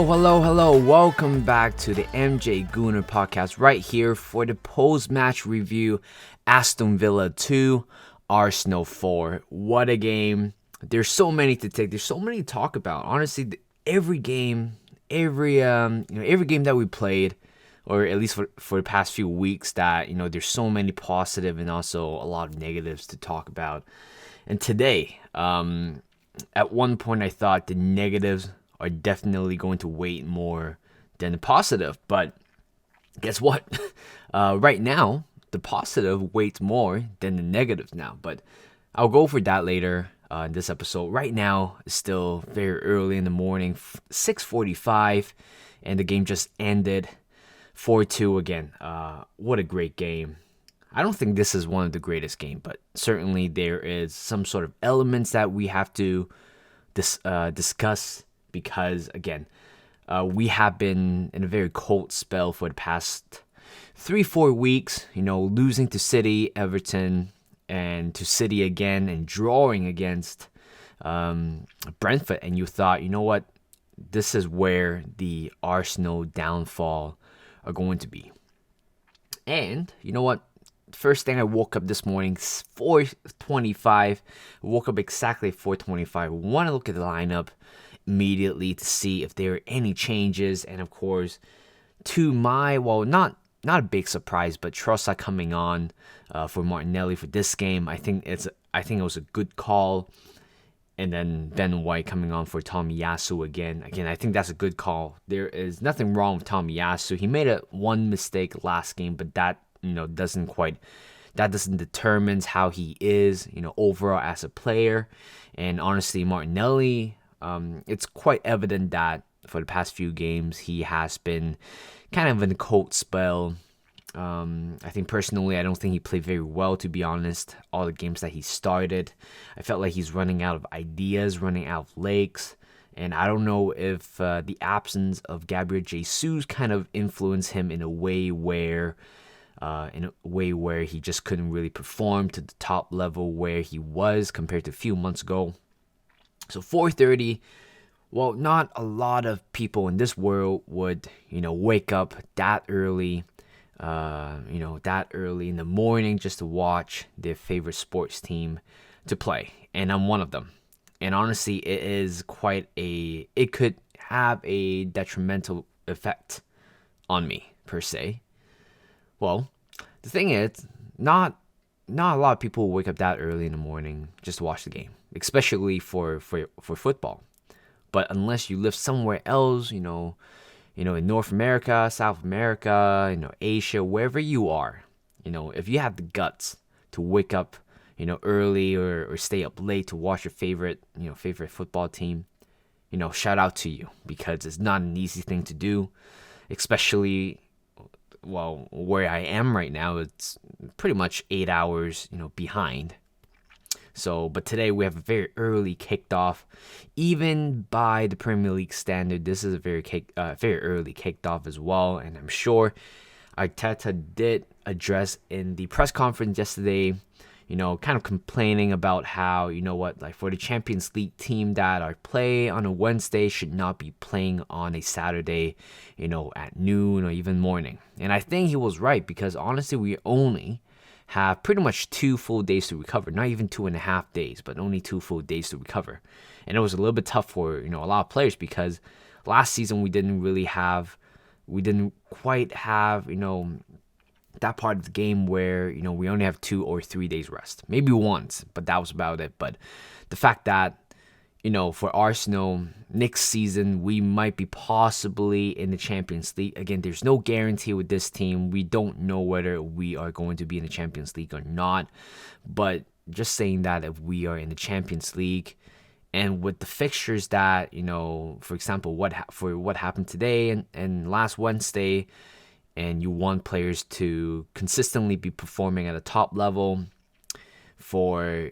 Hello. Welcome back to the MJ Gooner podcast right here for the post-match review. Aston Villa 2, Arsenal 4. What a game. There's so many to take. There's so many to talk about. Honestly, every game that we played, or at least for the past few weeks, that, there's so many positive and also a lot of negatives to talk about. And today, at one point I thought the negatives are definitely going to weigh more than the positive. But guess what? Right now, the positive weighs more than the negatives now. But I'll go for that later in this episode. Right now, it's still very early in the morning, 6:45, and the game just ended 4-2 again. What a great game. I don't think this is one of the greatest games, but certainly there is some sort of elements that we have to discuss. Because, again, we have been in a very cold spell for the past 3-4 weeks, losing to City, Everton, and to City again, and drawing against Brentford. And you thought, you know what, this is where the Arsenal downfall are going to be. And, you know what, first thing I woke up this morning, 4:25, woke up exactly at 4:25, want to look at the lineup immediately to see if there are any changes. And of course, to my, not a big surprise, but Trossard coming on for Martinelli for this game. I think it was a good call. And then Ben White coming on for Tomiyasu again. I think that's a good call. There is nothing wrong with Tomiyasu. He made one mistake last game, but that doesn't determine how he is, overall as a player. And honestly, Martinelli, it's quite evident that for the past few games, he has been kind of in a cold spell. I think personally, I don't think he played very well, to be honest. All the games that he started, I felt like he's running out of ideas, running out of legs. And I don't know if the absence of Gabriel Jesus kind of influenced him in a way where he just couldn't really perform to the top level where he was compared to a few months ago. So 4:30, not a lot of people in this world would, wake up that early, in the morning just to watch their favorite sports team to play. And I'm one of them. And honestly, it could have a detrimental effect on me, per se. Well, the thing is, not a lot of people wake up that early in the morning just to watch the game, especially for football. But unless you live somewhere else, in North America, South America, Asia, wherever you are, if you have the guts to wake up, early or stay up late to watch your favorite football team, shout out to you, because it's not an easy thing to do, especially where I am right now. It's pretty much 8 hours, behind. So, but today we have a very early kicked off. Even by the Premier League standard, this is a very early kicked off as well. And I'm sure Arteta did address in the press conference yesterday, kind of complaining about how, for the Champions League team that are play on a Wednesday should not be playing on a Saturday, at noon or even morning. And I think he was right, because honestly, we only have pretty much 2 full days to recover. Not even 2.5 days, but only 2 full days to recover. And it was a little bit tough for, a lot of players, because last season we didn't quite have, that part of the game where, we only have 2 or 3 days rest. Maybe once, but that was about it. But the fact that, for Arsenal, next season, we might be possibly in the Champions League. Again, there's no guarantee with this team. We don't know whether we are going to be in the Champions League or not. But just saying that if we are in the Champions League, and with the fixtures that, for example, what happened today and last Wednesday, and you want players to consistently be performing at a top level for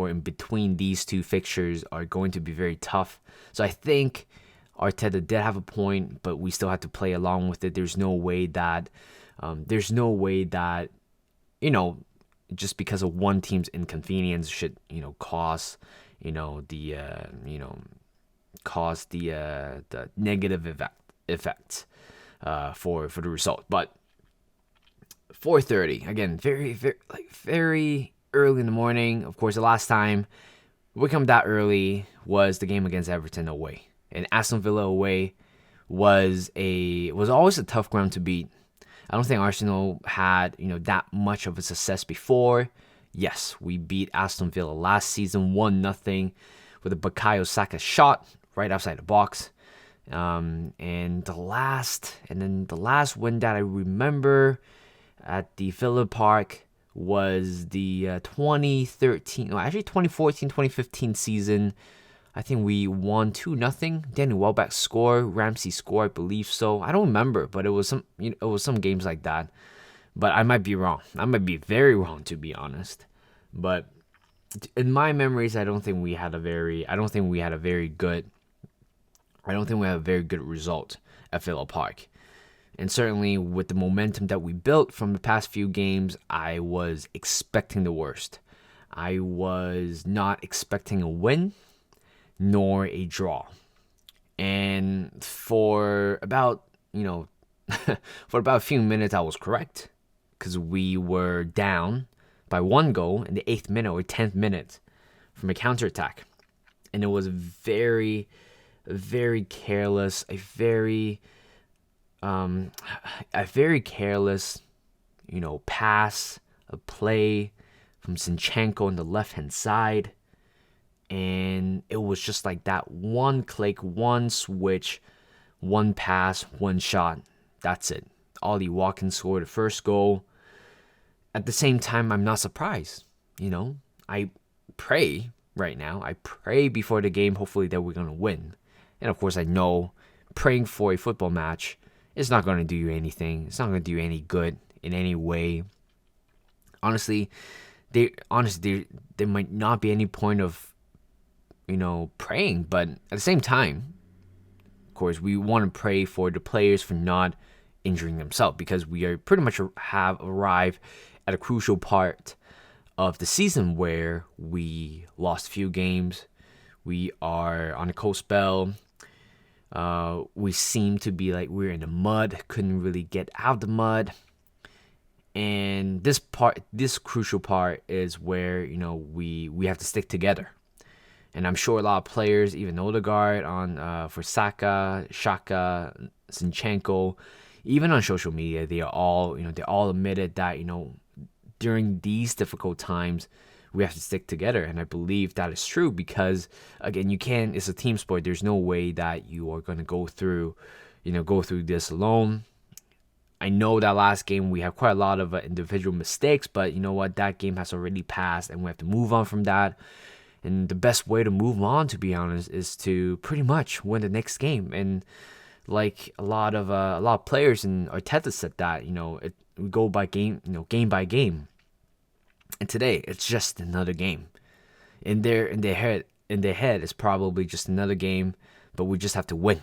in between these 2 fixtures are going to be very tough. So I think Arteta did have a point, but we still have to play along with it. There's no way that, just because of one team's inconvenience should, cause, the caused the negative effect for the result. But 4:30 again, very early in the morning. Of course, the last time we come that early was the game against Everton away, and Aston Villa away was always a tough ground to beat. I don't think Arsenal had that much of a success before. Yes, we beat Aston Villa last season 1-0 with a Bukayo Saka shot right outside the box. And the last win that I remember at the Villa Park was the 2014-2015 season. I think we won 2-0. Danny Welbeck scored, Ramsey scored, I believe so. I don't remember, but it was some games like that. But I might be wrong. I might be very wrong, to be honest. But in my memories, I don't think we had a very good result at Villa Park. And certainly with the momentum that we built from the past few games, I was expecting the worst. I was not expecting a win nor a draw. And for about a few minutes I was correct, because we were down by one goal in the 8th minute or 10th minute from a counterattack. And it was very, very careless, a very careless, pass, a play from Zinchenko on the left-hand side. And it was just like that, one click, one switch, one pass, one shot. That's it. Ollie Watkins scored the first goal. At the same time, I'm not surprised. I pray right now. I pray before the game, hopefully, that we're going to win. And of course, I know praying for a football match is not going to do you anything. It's not going to do you any good in any way. Honestly, there might not be any point of praying, but at the same time, of course, we want to pray for the players for not injuring themselves, because we are pretty much have arrived at a crucial part of the season where we lost a few games. We are on a cold spell. We seem to be like we're in the mud, couldn't really get out of the mud. And this crucial part is where we have to stick together. And I'm sure a lot of players, even Odegaard for Saka, Xhaka, Zinchenko, even on social media, they all admitted that during these difficult times we have to stick together. And I believe that is true, because again, it's a team sport. There's no way that you are going to go through this alone. I know that last game we have quite a lot of individual mistakes, but you know what? That game has already passed, and we have to move on from that. And the best way to move on, to be honest, is to pretty much win the next game. And like a lot of players and Arteta said that we go by game, game by game. And today it's just another game. In their head, it's probably just another game, but we just have to win.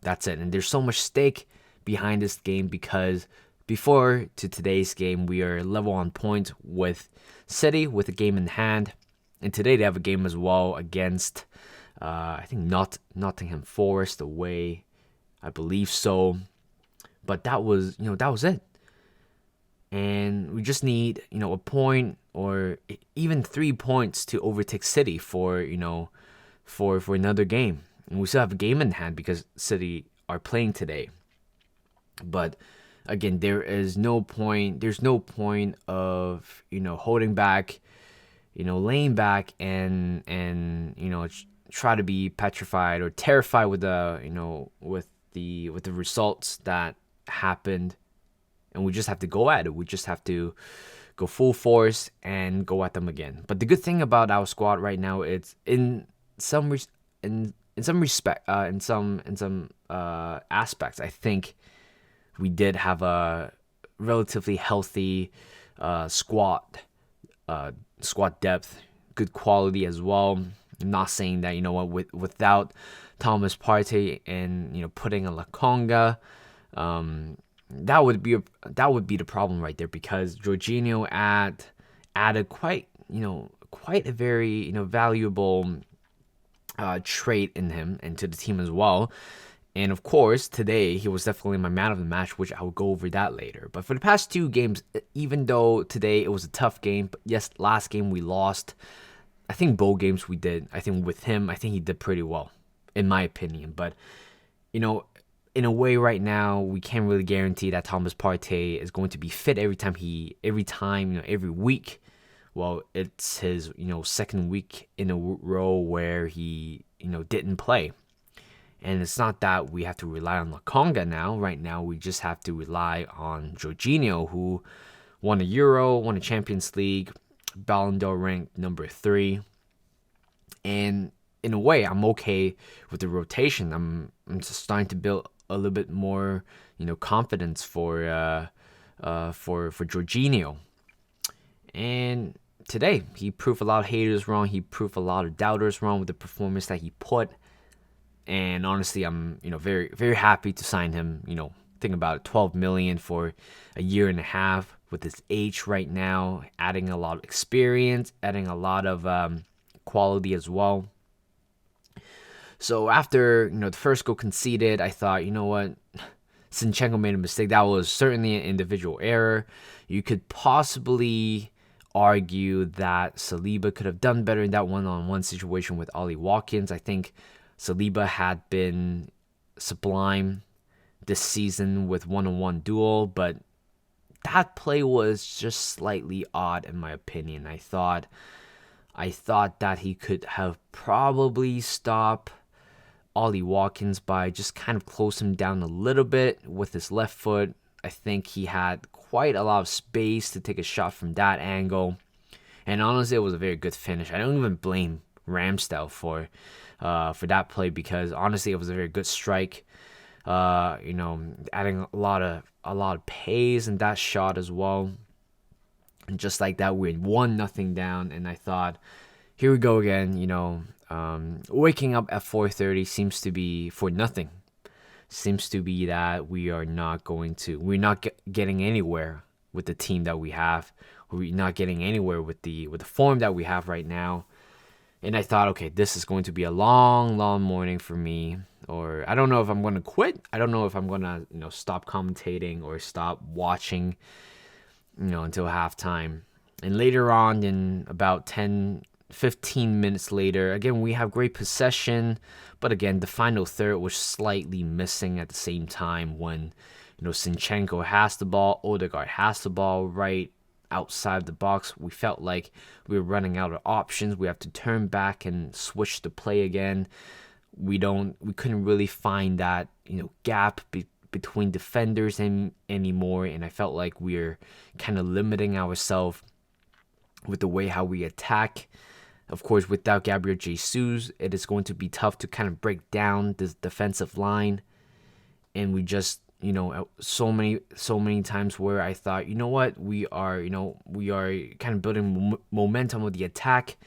That's it. And there's so much stake behind this game, because before to today's game, we are level on point with City with a game in hand. And today they have a game as well against, I think Nottingham Forest away, I believe so. But that was it. And we just need, a point or even 3 points to overtake City for another game. And we still have a game in hand because City are playing today. But again, there's no point of, holding back, laying back and try to be petrified or terrified with the results that happened. And we just have to go at it. We just have to go full force and go at them again. But the good thing about our squad right now, it's in some aspects, I think we did have a relatively healthy squad depth, good quality as well. I'm not saying that without Thomas Partey and putting a Lokonga, that would be the problem right there, because Jorginho added quite a very valuable trait in him and to the team as well. And of course, today he was definitely my man of the match, which I will go over that later. But for the past two games, even though today it was a tough game, but yes, last game we lost. I think both games we did. I think with him, I think he did pretty well, in my opinion. But you know, in a way, right now we can't really guarantee that Thomas Partey is going to be fit every week. Well, it's his second week in a row where he didn't play. And it's not that we have to rely on Lokonga now. Right now, we just have to rely on Jorginho, who won a Euro, won a Champions League, Ballon d'Or ranked number 3. And in a way, I'm okay with the rotation. I'm just starting to build a little bit more, confidence for Jorginho. And today, he proved a lot of haters wrong. He proved a lot of doubters wrong with the performance that he put. And honestly, I'm very very happy to sign him. Think about it, 12 million for a year and a half with his age right now, adding a lot of experience, adding a lot of quality as well. So after the first goal conceded, I thought, you know what, Zinchenko made a mistake. That was certainly an individual error. You could possibly argue that Saliba could have done better in that one-on-one situation with Ollie Watkins. I think Saliba had been sublime this season with one-on-one duel, but that play was just slightly odd in my opinion. I thought that he could have probably stopped Ollie Watkins by just kind of close him down a little bit with his left foot. I think he had quite a lot of space to take a shot from that angle. And honestly, it was a very good finish. I don't even blame Ramsdale for that play, because honestly it was a very good strike. Adding a lot of pace in that shot as well. And just like that, we're 1-0 down, and I thought, here we go again. Waking up at 4:30 seems to be for nothing. Seems to be that we're not getting anywhere with the team that we have. We're not getting anywhere with the form that we have right now. And I thought, okay, this is going to be a long, long morning for me. Or I don't know if I'm going to quit. I don't know if I'm going to, stop commentating or stop watching, until halftime. And later on, in about 10, 15 minutes later, again, we have great possession. But again, the final third was slightly missing at the same time when, Zinchenko has the ball, Odegaard has the ball right outside the box. We felt like we were running out of options. We have to turn back and switch the play again. We couldn't really find that gap between defenders anymore, and I felt like we're kind of limiting ourselves with the way how we attack. Of course, without Gabriel Jesus, it is going to be tough to kind of break down this defensive line, and we just so many times where I thought, what, we are kind of building momentum with the attack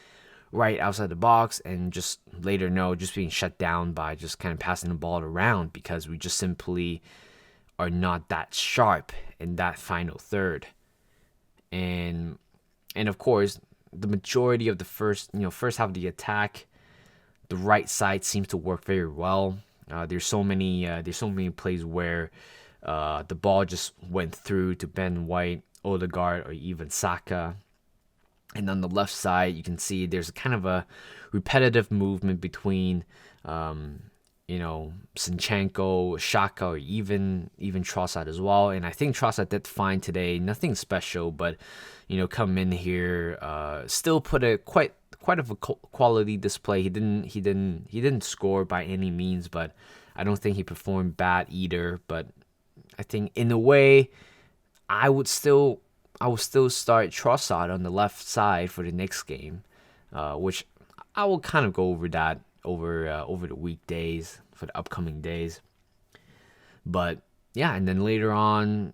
right outside the box, and just later just being shut down by just kind of passing the ball around, because we just simply are not that sharp in that final third. And of course, the majority of the first half of the attack, the right side seems to work very well. There's so many plays where the ball just went through to Ben White, Odegaard, or even Saka. And on the left side, you can see there's kind of a repetitive movement between, Zinchenko, Xhaka, or even Trossard as well. And I think Trossard did fine today. Nothing special, but come in here, still put a quite of a quality display. He didn't score by any means, but I don't think he performed bad either. But I think in a way, I would still start Trossard on the left side for the next game, which I will kind of go over that over the weekdays, for the upcoming days. But yeah, and then later on,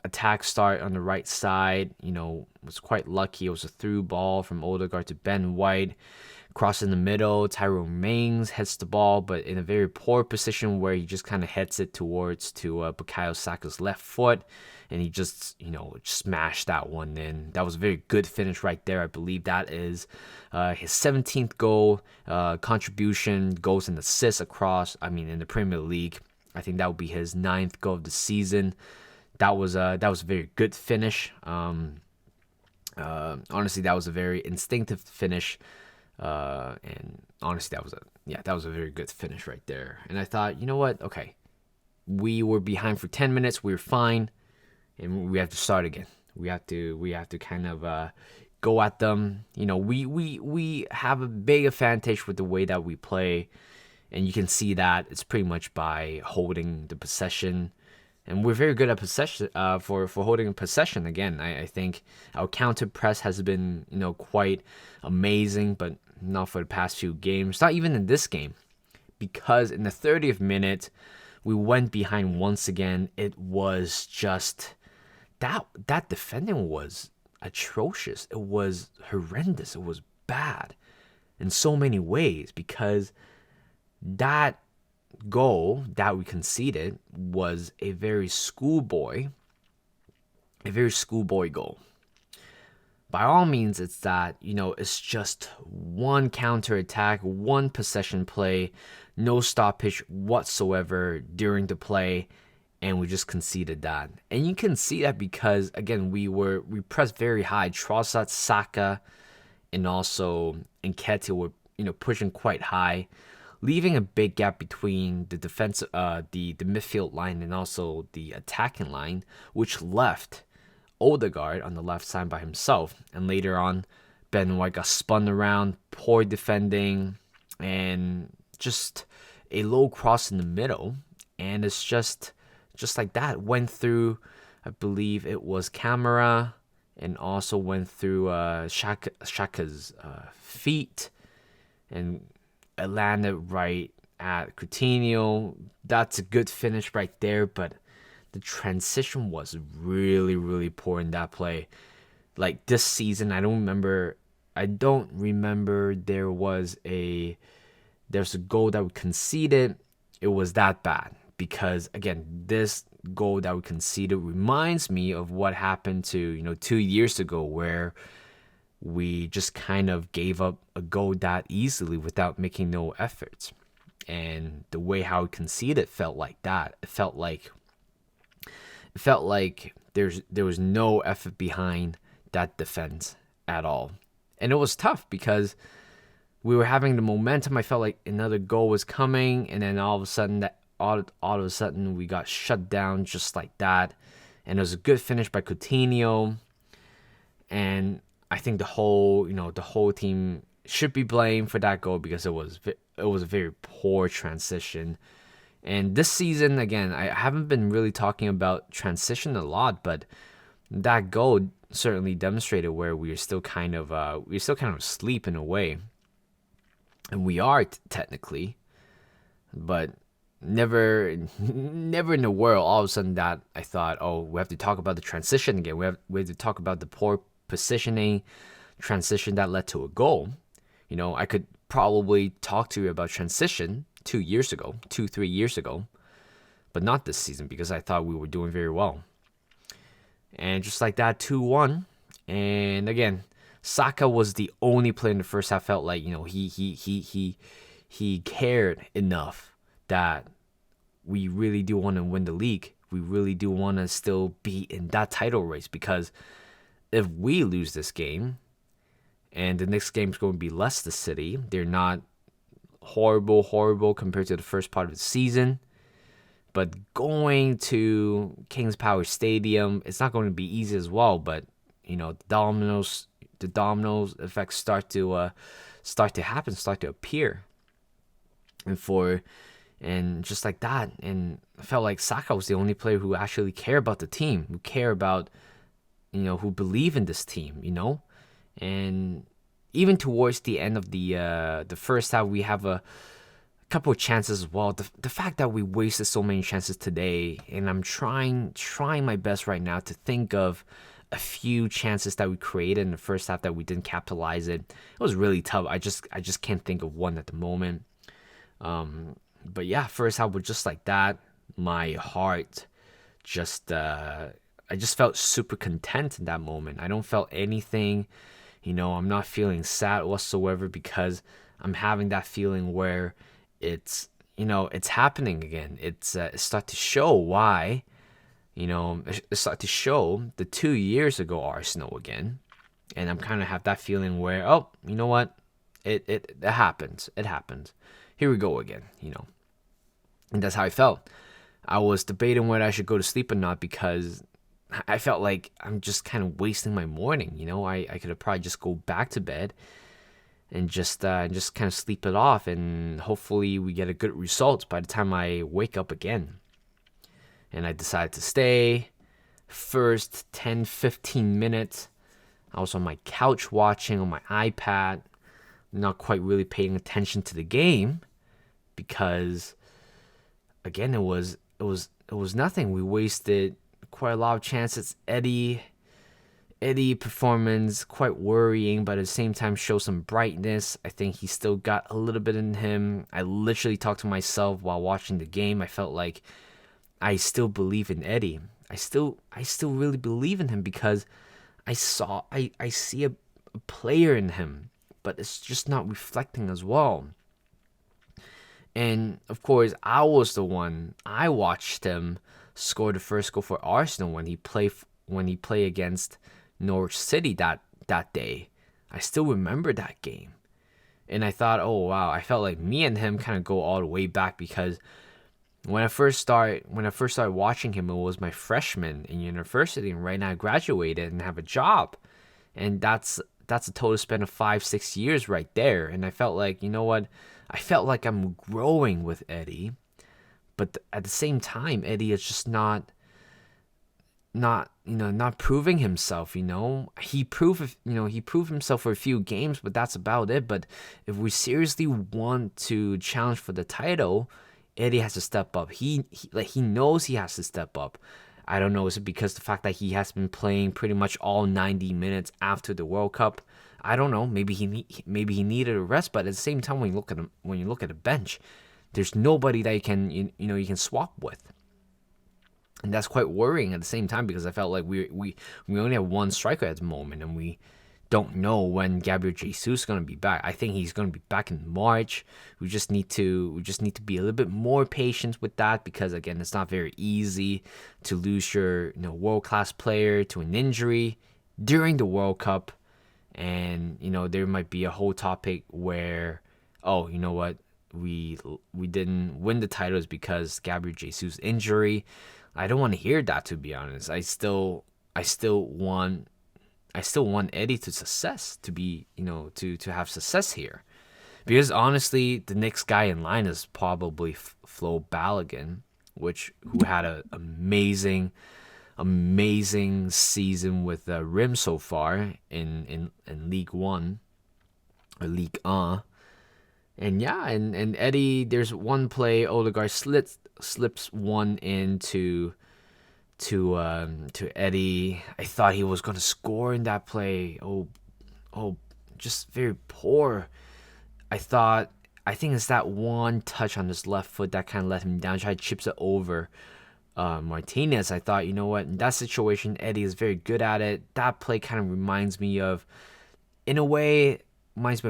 attack start on the right side, was quite lucky. It was a through ball from Odegaard to Ben White. Cross in the middle, Tyrone Mings hits the ball, but in a very poor position where he just kind of heads it towards to Bukayo Saka's left foot, and he just smashed that one in. That was a very good finish right there. I believe that is his 17th goal contribution, goals and assists across. I mean, in the Premier League, I think that would be his 9th goal of the season. That was a very good finish. Honestly, that was a very instinctive finish. And honestly, that was a very good finish right there. And I thought, you know what? Okay, we were behind for 10 minutes. We were fine, and we have to start again. We have to kind of go at them. We have a big advantage with the way that we play, and you can see that it's pretty much by holding the possession. And we're very good at possession for holding possession. Again, I think our counter press has been quite amazing, but not for the past few games. Not even in this game, because in the 30th minute we went behind once again. It was just that defending was atrocious. It was horrendous. It was bad in so many ways, because that goal that we conceded was a very schoolboy goal. By all means, it's that, it's just one counterattack, one possession play, no stoppage whatsoever during the play, and we just conceded that. And you can see that because, again, we pressed very high. Trossard, Saka, and also Nketiah were, pushing quite high, leaving a big gap between the defense, the midfield line and also the attacking line, which left Odegaard on the left side by himself. And later on, Ben White got spun around, poor defending, and just a low cross in the middle. And it's just like that. Went through, I believe it was Camera, and also went through Shaka's feet, and it landed right at Coutinho. That's a good finish right there, but the transition was really, really poor in that play. Like this season, I don't remember there's a goal that we conceded. It was that bad, because again, this goal that we conceded reminds me of what happened to 2 years ago, where we just kind of gave up a goal that easily without making no efforts. And the way how we conceded felt like that. It felt like there was no effort behind that defense at all. And it was tough because we were having the momentum. I felt like another goal was coming, and then all of a sudden we got shut down just like that. And it was a good finish by Coutinho. And I think the whole team should be blamed for that goal, because it was a very poor transition. And this season, again, I haven't been really talking about transition a lot, but that goal certainly demonstrated where we're still kind of asleep in a way, and we are technically, but never in the world all of a sudden that I thought, oh, we have to talk about the transition again. We have to talk about the poor positioning transition that led to a goal. I could probably talk to you about transition 3 years ago, but not this season, because I thought we were doing very well. And just like that, 2-1. And again, Saka was the only player in the first half felt like, he cared enough that we really do want to win the league. We really do want to still be in that title race, because if we lose this game, and the next game is going to be Leicester City, they're not horrible compared to the first part of the season, but going to King's Power Stadium, it's not going to be easy as well. But the dominoes effects start to happen, start to appear, and just like that. And I felt like Saka was the only player who actually cared about the team, who care about, who believe in this team, And even towards the end of the first half, we have a couple of chances as well. The fact that we wasted so many chances today, and I'm trying my best right now to think of a few chances that we created in the first half that we didn't capitalize it. It was really tough. I just can't think of one at the moment. But yeah, first half was just like that. My heart just I just felt super content in that moment. I don't felt anything. I'm not feeling sad whatsoever because I'm having that feeling where it's happening again. It's start to show why, it start to show the 2 years ago Arsenal again. And I'm kind of have that feeling where, oh, you know what? It happens. It happens. Here we go again. And that's how I felt. I was debating whether I should go to sleep or not because I felt like I'm just kind of wasting my morning. I could have probably just go back to bed and just kind of sleep it off, and hopefully we get a good result by the time I wake up again. And I decided to stay. First 10-15 minutes, I was on my couch watching on my iPad, not quite really paying attention to the game because, again, it was nothing. We wasted quite a lot of chances. Eddie performance quite worrying, but at the same time show some brightness. I think he still got a little bit in him. I literally talked to myself while watching the game. I felt like I still believe in Eddie. I still really believe in him because I see a player in him, but it's just not reflecting as well. And of course, I watched him score the first goal for Arsenal when he played against Norwich City that day. I still remember that game. And I thought, oh wow, I felt like me and him kind of go all the way back because when I first started watching him, it was my freshman in university, and right now I graduated and have a job. And that's a total span of 5-6 years right there. And I felt like, you know what? I felt like I'm growing with Eddie, but at the same time, Eddie is just not proving himself. He proved himself for a few games, but that's about it. But if we seriously want to challenge for the title, Eddie has to step up. He knows he has to step up. I don't know, is it because the fact that he has been playing pretty much all 90 minutes after the World Cup? I don't know. Maybe he needed a rest, but at the same time, when you look at the bench, there's nobody that you can swap with, and that's quite worrying at the same time because I felt like we only have one striker at the moment, and we don't know when Gabriel Jesus is going to be back. I think he's going to be back in March. We just need to be a little bit more patient with that because, again, it's not very easy to lose your world-class player to an injury during the World Cup. And there might be a whole topic where, oh, you know what, we didn't win the titles because Gabriel Jesus' injury. I don't want to hear that, to be honest. I still want Eddie to success, to be to have success here, because honestly, the next guy in line is probably Flo Balogun, who had an amazing season with Rim so far in League One or League 1. And yeah, and Eddie, there's one play Odegaard slips one into to Eddie. I thought he was gonna score in that play. Oh, just very poor. I think it's that one touch on his left foot that kind of let him down. Tried chips it over Martinez. I thought, you know what, in that situation, Eddie is very good at it. That play kind of reminds me of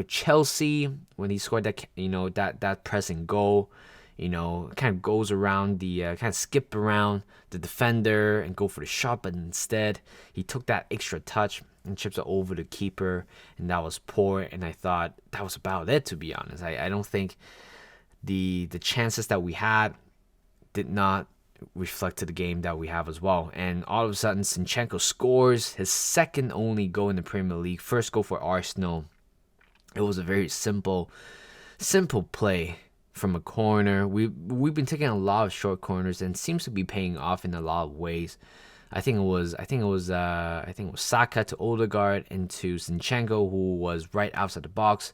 Chelsea when he scored that that pressing goal. Kind of goes around kind of skip around the defender and go for the shot, but instead he took that extra touch and chips it over the keeper, and that was poor. And I thought that was about it, to be honest. I don't think the chances that we had did not reflect to the game that we have as well. And all of a sudden, Zinchenko scores his second only goal in the Premier League, first goal for Arsenal. It was a very simple play from a corner. We've been taking a lot of short corners and seems to be paying off in a lot of ways. I think it was Saka to Odegaard into Zinchenko, who was right outside the box.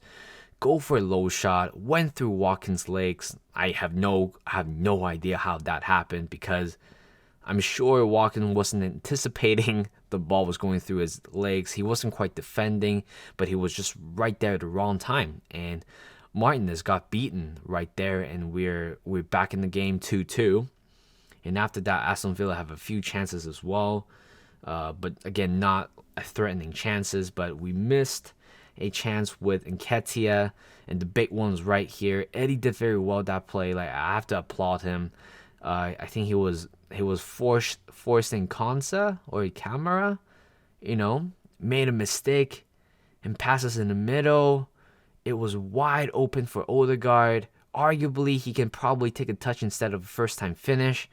go for a low shot, went through Watkins' legs. I have no idea how that happened, because I'm sure Watkins wasn't anticipating the ball was going through his legs. He wasn't quite defending, but he was just right there at the wrong time. And Martinez got beaten right there, and we're back in the game 2-2. And after that, Aston Villa have a few chances as well, but again, not threatening chances. But we missed a chance with Nketiah, and the big one's right here. Eddie did very well that play. Like, I have to applaud him. I think he was forcing Konsa or Camera, made a mistake and passes in the middle. It was wide open for Odegaard. Arguably, he can probably take a touch instead of a first-time finish.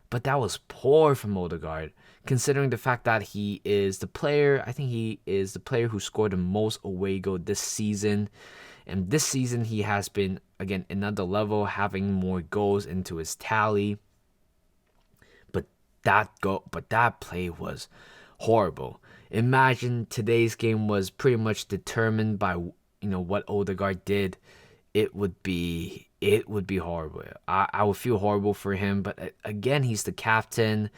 But that was poor from Odegaard, considering the fact that he is the player. I think he is the player who scored the most away goal this season. And this season, he has been, again, another level, having more goals into his tally. But that play was horrible. Imagine today's game was pretty much determined by what Odegaard did. It would be horrible. I would feel horrible for him, but again, he's the captain.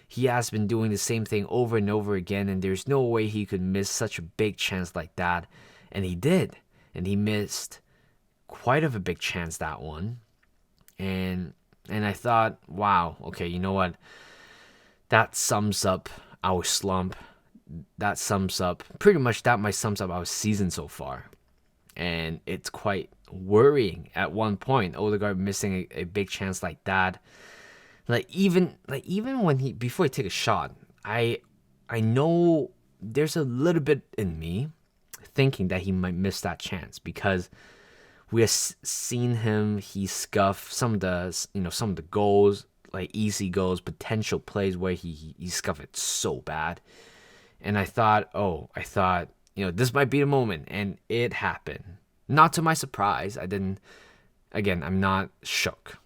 He has been doing the same thing over and over again, and there's no way he could miss such a big chance like that. And he did. And he missed quite of a big chance, that one. And I thought, wow, okay, you know what? That sums up our slump. That sums up our season so far. And it's quite worrying at one point. Odegaard missing a big chance like that. Even when before he take a shot, I know there's a little bit in me thinking that he might miss that chance, because we have seen him. He scuff some of the goals, like easy goals, potential plays where he scuff it so bad. And I thought, this might be the moment, and it happened. Not to my surprise. I'm not shook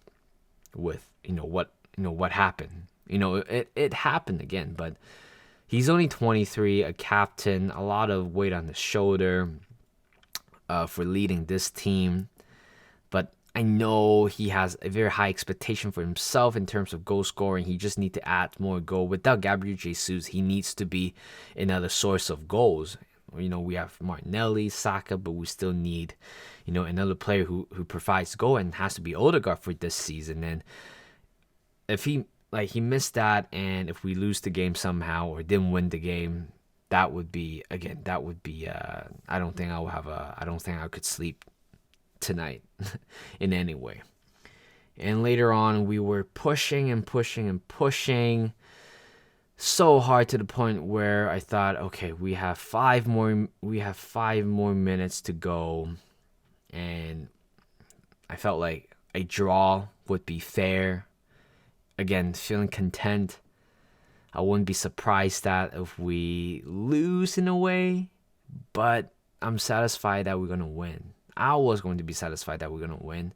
with what happened. It happened again, but he's only 23, a captain, a lot of weight on his shoulder for leading this team. But I know he has a very high expectation for himself in terms of goal scoring. He just needs to add more goal. Without Gabriel Jesus, he needs to be another source of goals. We have Martinelli, Saka, but we still need, another player who provides goal, and has to be Odegaard for this season. And if he missed that, and if we lose the game somehow or didn't win the game, that would be I don't think I could sleep tonight in any way. And later on, we were pushing and pushing and pushing so hard, to the point where I thought, okay, we have 5 more minutes to go, and I felt like a draw would be fair. Again, feeling content. I wouldn't be surprised that if we lose in a way, but I'm satisfied that we're going to win. I was going to be satisfied that we're going to win.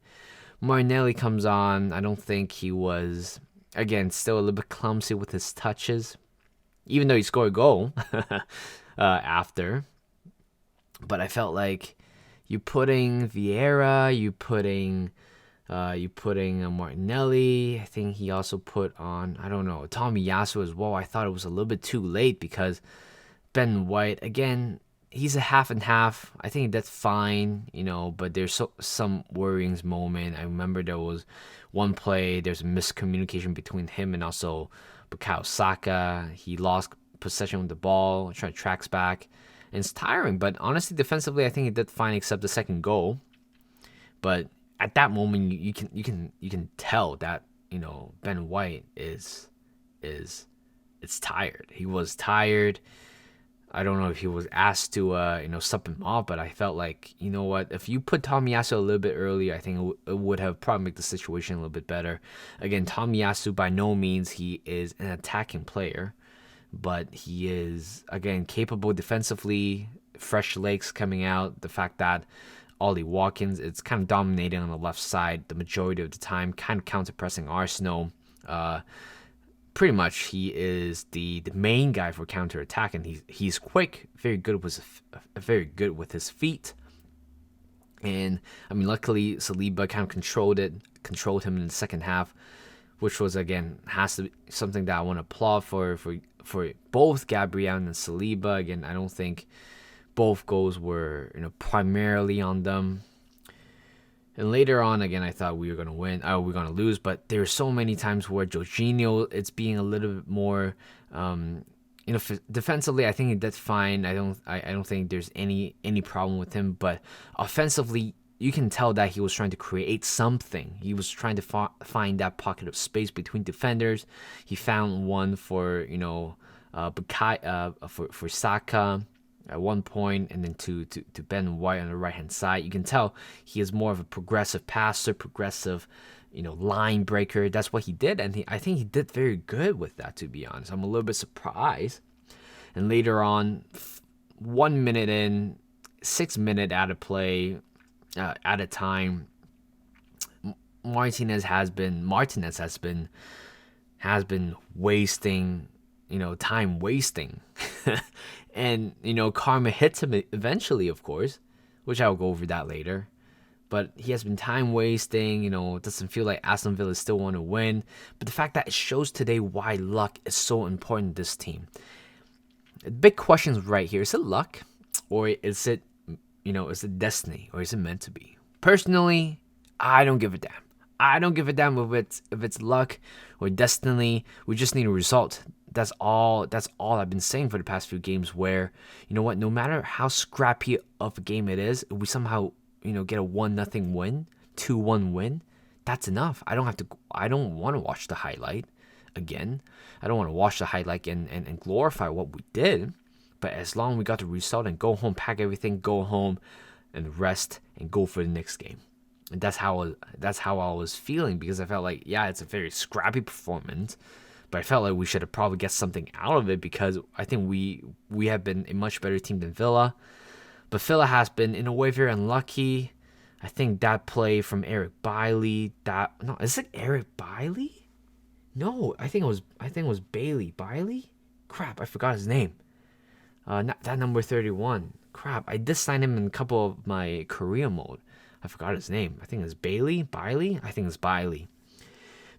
Martinelli comes on. I don't think he was, again, still a little bit clumsy with his touches, even though he scored a goal after. But I felt like you putting Vieira, you putting Martinelli. I think he also put on, Tomiyasu as well. I thought it was a little bit too late, because Ben White, again, he's a half and half. I think that's fine, but there's some worrying moment. I remember there was one play, there's a miscommunication between him and also Bukayo Saka. He lost possession of the ball, tracks back, and it's tiring. But honestly, defensively, I think he did fine except the second goal. But at that moment, you can tell that Ben White is tired. He was tired. I don't know if he was asked to sub him off, but I felt like, if you put Tomiyasu a little bit earlier, I think it would have probably made the situation a little bit better. Again, Tomiyasu, by no means he is an attacking player, but he is, again, capable defensively, fresh legs coming out. The fact that Ollie Watkins, it's kind of dominating on the left side the majority of the time, kind of counter-pressing Arsenal. Pretty much he is the main guy for counter-attack, and he's quick, very good with his feet. And I mean, luckily Saliba kind of controlled him in the second half, which was again has to be something that I want to applaud for both Gabriel and Saliba. Again, I don't think both goals were primarily on them. And later on, again, I thought we were gonna win. We were gonna lose, but there were so many times where Jorginho, it's being a little bit more, defensively. I think he did fine. I don't think there's any problem with him. But offensively, you can tell that he was trying to create something. He was trying to find that pocket of space between defenders. He found one for for Saka at one point, and then to Ben White on the right hand side. You can tell he is more of a progressive passer, progressive, line breaker. That's what he did, and I think he did very good with that. To be honest, I'm a little bit surprised. And later on, 1 minute in, 6 minute out of play, at a time, Martinez has been wasting, time wasting. And, karma hits him eventually, of course, which I'll go over that later. But he has been time wasting, it doesn't feel like Aston Villa still want to win. But the fact that it shows today why luck is so important in this team. The big question is right here. Is it luck? Or is it, is it destiny? Or is it meant to be? Personally, I don't give a damn. I don't give a damn if it's luck or destiny. We just need a result. That's all I've been saying for the past few games, where, no matter how scrappy of a game it is, if we somehow, get a 1-0 win, 2-1 win, that's enough. I don't want to watch the highlight again. I don't want to watch the highlight and glorify what we did. But as long as we got the result and go home, pack everything, go home and rest and go for the next game. And that's how I was feeling, because I felt like, yeah, it's a very scrappy performance, but I felt like we should have probably get something out of it, because I think we have been a much better team than Villa. But Villa has been, in a way, very unlucky. I think that play from Eric Bailly, is it Eric Bailly? No, I think it was Bailey. Crap, I forgot his name. Not that number 31. Crap, I did sign him in a couple of my career mode. I forgot his name. I think it's Bailey. I think it's Bailey.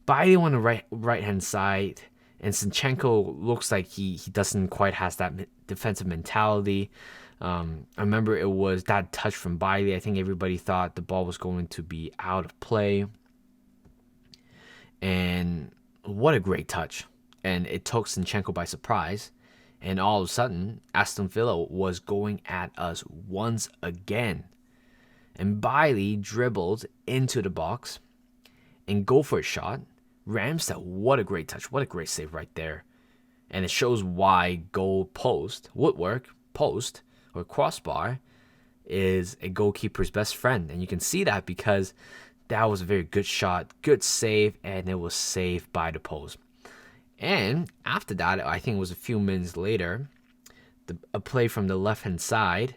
Bailey on the right hand side, and Zinchenko looks like he doesn't quite has that defensive mentality. I remember it was that touch from Bailey. I think everybody thought the ball was going to be out of play, and what a great touch! And it took Zinchenko by surprise. And all of a sudden, Aston Villa was going at us once again. And Bailey dribbled into the box and go for a shot. Ramsdale, what a great touch. What a great save right there. And it shows why goal post, woodwork, post, or crossbar is a goalkeeper's best friend. And you can see that because that was a very good shot, good save, and it was saved by the post. And after that, I think it was a few minutes later, a play from the left-hand side,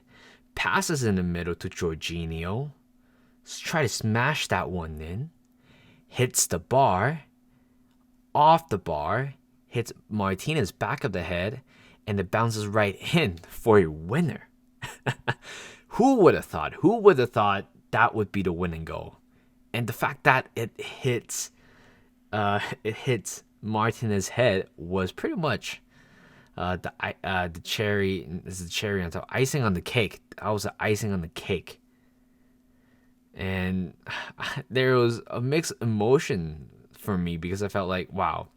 passes in the middle to Jorginho, try to smash that one in, hits the bar, off the bar, hits Martinez back of the head, and it bounces right in for a winner. Who would have thought? Who would have thought that would be the winning goal? And the fact that it hits Martinez's head was pretty much the cherry on top, icing on the cake. That was the icing on the cake. And there was a mixed emotion for me, because I felt like, wow,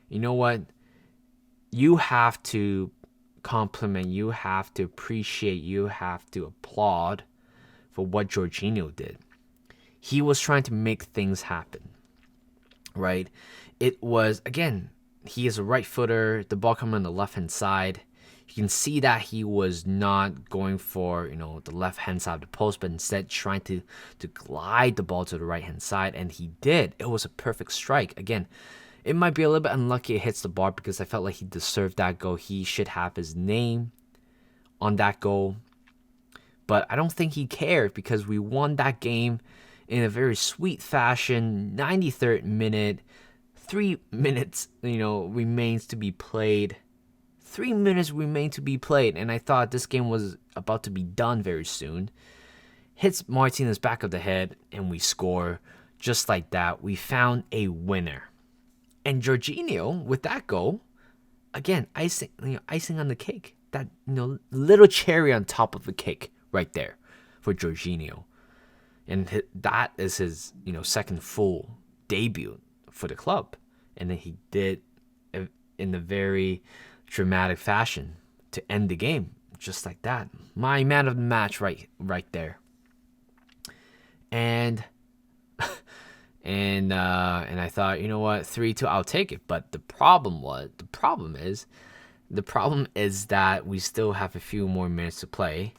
you know what? You have to compliment, you have to appreciate, you have to applaud for what Jorginho did. He was trying to make things happen, right? It was, again, he is a right footer, the ball coming on the left hand side. You can see that he was not going for, the left hand side of the post, but instead trying to glide the ball to the right hand side, and he did. It was a perfect strike. Again, it might be a little bit unlucky it hits the bar, because I felt like he deserved that goal. He should have his name on that goal, but I don't think he cared, because we won that game in a very sweet fashion. 93rd minute, 3 minutes, remains to be played. 3 minutes remain to be played, and I thought this game was about to be done very soon. hits Martinez back of the head, and we score. Just like that, we found a winner. And Jorginho, with that goal, again, icing on the cake. That little cherry on top of the cake right there for Jorginho. And that is his second full debut for the club. And then he did in a very dramatic fashion to end the game, just like that. My man of the match right there. And and I thought, you know what, 3-2, I'll take it. But the problem is that we still have a few more minutes to play.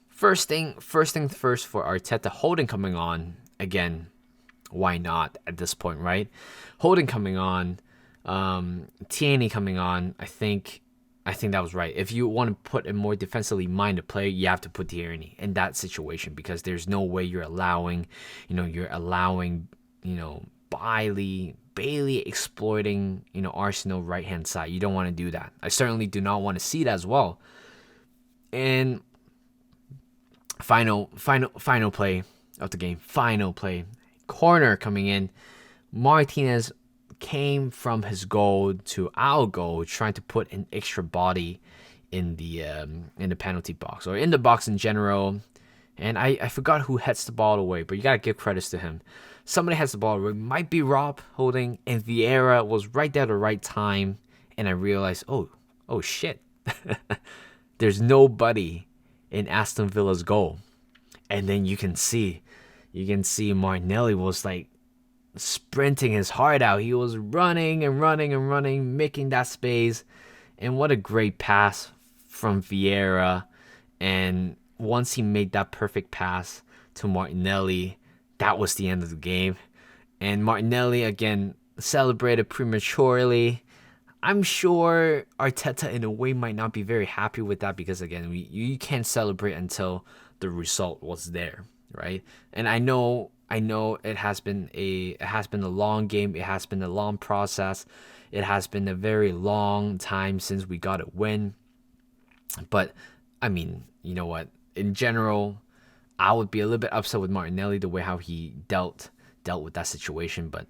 First thing first for Arteta. Holding coming on again. Why not at this point, right? Holding coming on, Tierney coming on. I think that was right. If you want to put a more defensively minded player, you have to put Tierney in that situation, because there's no way you're allowing Bailey exploiting Arsenal right hand side. You don't want to do that. I certainly do not want to see that as well. And final play of the game. Final play. Corner coming in. Martinez came from his goal to our goal, trying to put an extra body in the penalty box, or in the box in general. And I forgot who heads the ball away, but you gotta give credits to him. Somebody heads the ball away. Might be Rob Holding, and Vieira was right there at the right time. And I realized, oh shit, there's nobody in Aston Villa's goal. And then you can see Martinelli was like sprinting his heart out. He was running and running and running, making that space. And what a great pass from Vieira. And once he made that perfect pass to Martinelli, that was the end of the game. And Martinelli again celebrated prematurely. I'm sure Arteta in a way might not be very happy with that, because again, you can't celebrate until the result was there, right? And I know it has been a long game. It has been a long process. It has been a very long time since we got a win. But I mean, you know what? In general, I would be a little bit upset with Martinelli, the way how he dealt with that situation. But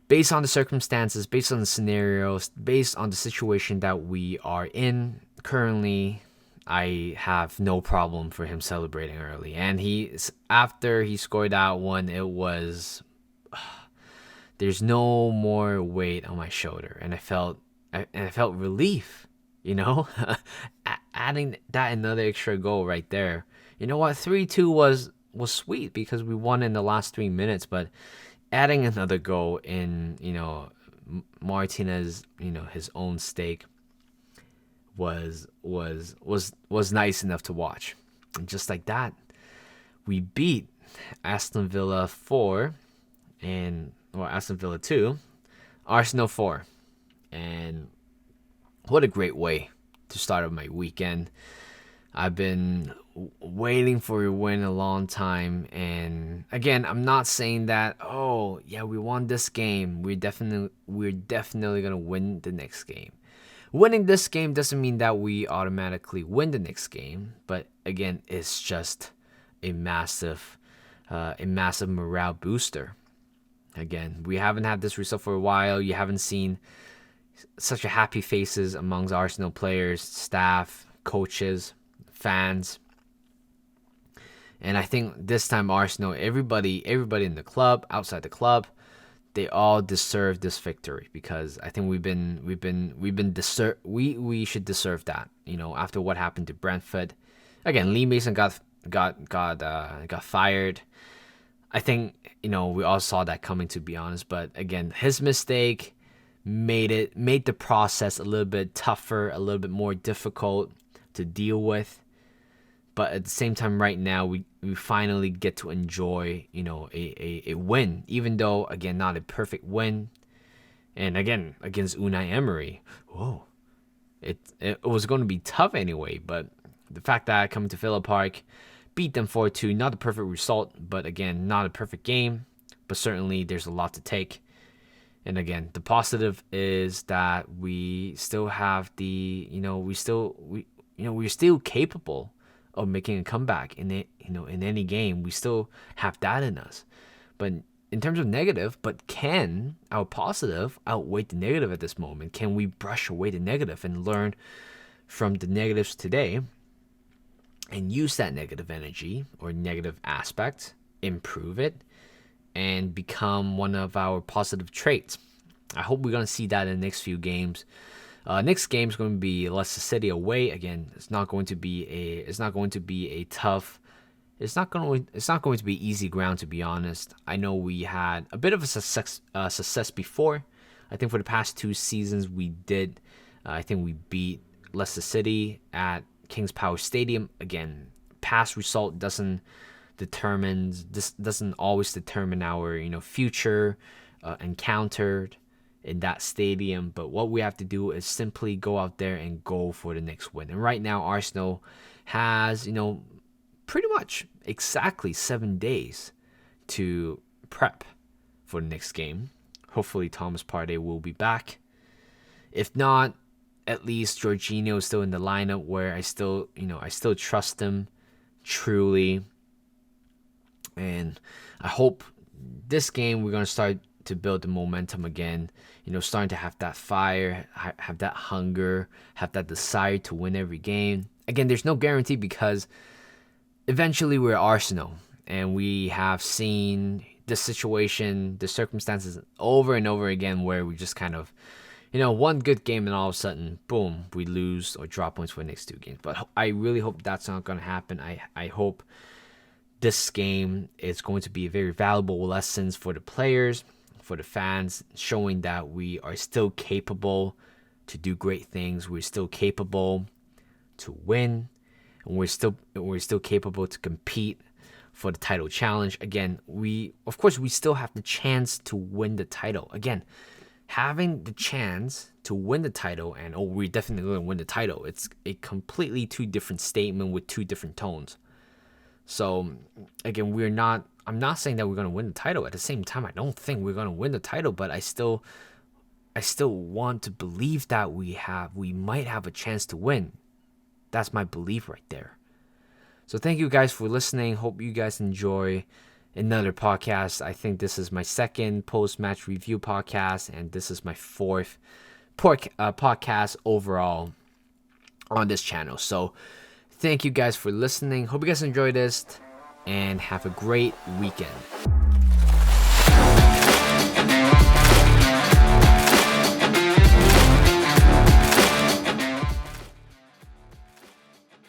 based on the circumstances, based on the scenarios, based on the situation that we are in currently, I have no problem for him celebrating early. And after he scored that one, it was there's no more weight on my shoulder, and I felt relief. Adding that another extra goal right there. You know what? 3-2 was sweet, because we won in the last 3 minutes, but adding another goal in Martinez his own stake was nice enough to watch. And just like that, we beat Aston Villa 4 and Aston Villa 2, Arsenal 4. And what a great way to start off my weekend. I've been waiting for a win a long time, and again, I'm not saying that we won this game, we're definitely gonna win the next game. Winning this game doesn't mean that we automatically win the next game, but again, it's just a massive morale booster. Again, we haven't had this result for a while. You haven't seen such a happy faces amongst Arsenal players, staff, coaches, fans. And I think this time Arsenal, everybody in the club, outside the club, they all deserve this victory, because I think we should deserve that. After what happened to Brentford, again, Lee Mason got fired. I think we all saw that coming, to be honest. But again, his mistake made the process a little bit tougher, a little bit more difficult to deal with. But at the same time, right now, we finally get to enjoy, a win, even though, again, not a perfect win. And again, against Unai Emery, it was going to be tough anyway. But the fact that I come to Villa Park, beat them 4-2, not a perfect result, but again, not a perfect game. But certainly, there's a lot to take. And again, the positive is that we still have we're still capable of making a comeback in it, in any game. We still have that in us. But in terms of negative, but can our positive outweigh the negative at this moment? Can we brush away the negative and learn from the negatives today and use that negative energy or negative aspect, improve it, and become one of our positive traits? I hope we're gonna see that in the next few games. Next game is going to be Leicester City away. Again, it's not going to be a tough. It's not going to be easy ground, to be honest. I know we had a bit of a success before. I think for the past 2 seasons we did. I think we beat Leicester City at Kings Power Stadium. Again, past result doesn't always determine our future encountered in that stadium. But what we have to do is simply go out there and go for the next win. And right now, Arsenal has pretty much exactly 7 days to prep for the next game. Hopefully, Thomas Partey will be back. If not, at least Jorginho is still in the lineup, where I still trust him truly. And I hope this game we're gonna start to build the momentum again. Starting to have that fire, have that hunger, have that desire to win every game. Again, there's no guarantee because eventually we're Arsenal, and we have seen the situation, the circumstances over and over again where we just kind of, one good game and all of a sudden, boom, we lose or drop points for the next 2 games. But I really hope that's not going to happen. I hope this game is going to be a very valuable lessons for the players, for the fans, showing that we are still capable to do great things. We're still capable to win, and we're still capable to compete for the title challenge. Again, we still have the chance to win the title. Again, having the chance to win the title and we're definitely going to win the title, it's a completely 2 different statement with 2 different tones. So again, I'm not saying that we're going to win the title. At the same time, I don't think we're going to win the title, but I still want to believe that we might have a chance to win. That's my belief right there. So thank you guys for listening. Hope you guys enjoy another podcast. I think this is my 2nd post-match review podcast, and this is my 4th podcast overall on this channel. So thank you guys for listening. Hope you guys enjoyed this, and have a great weekend.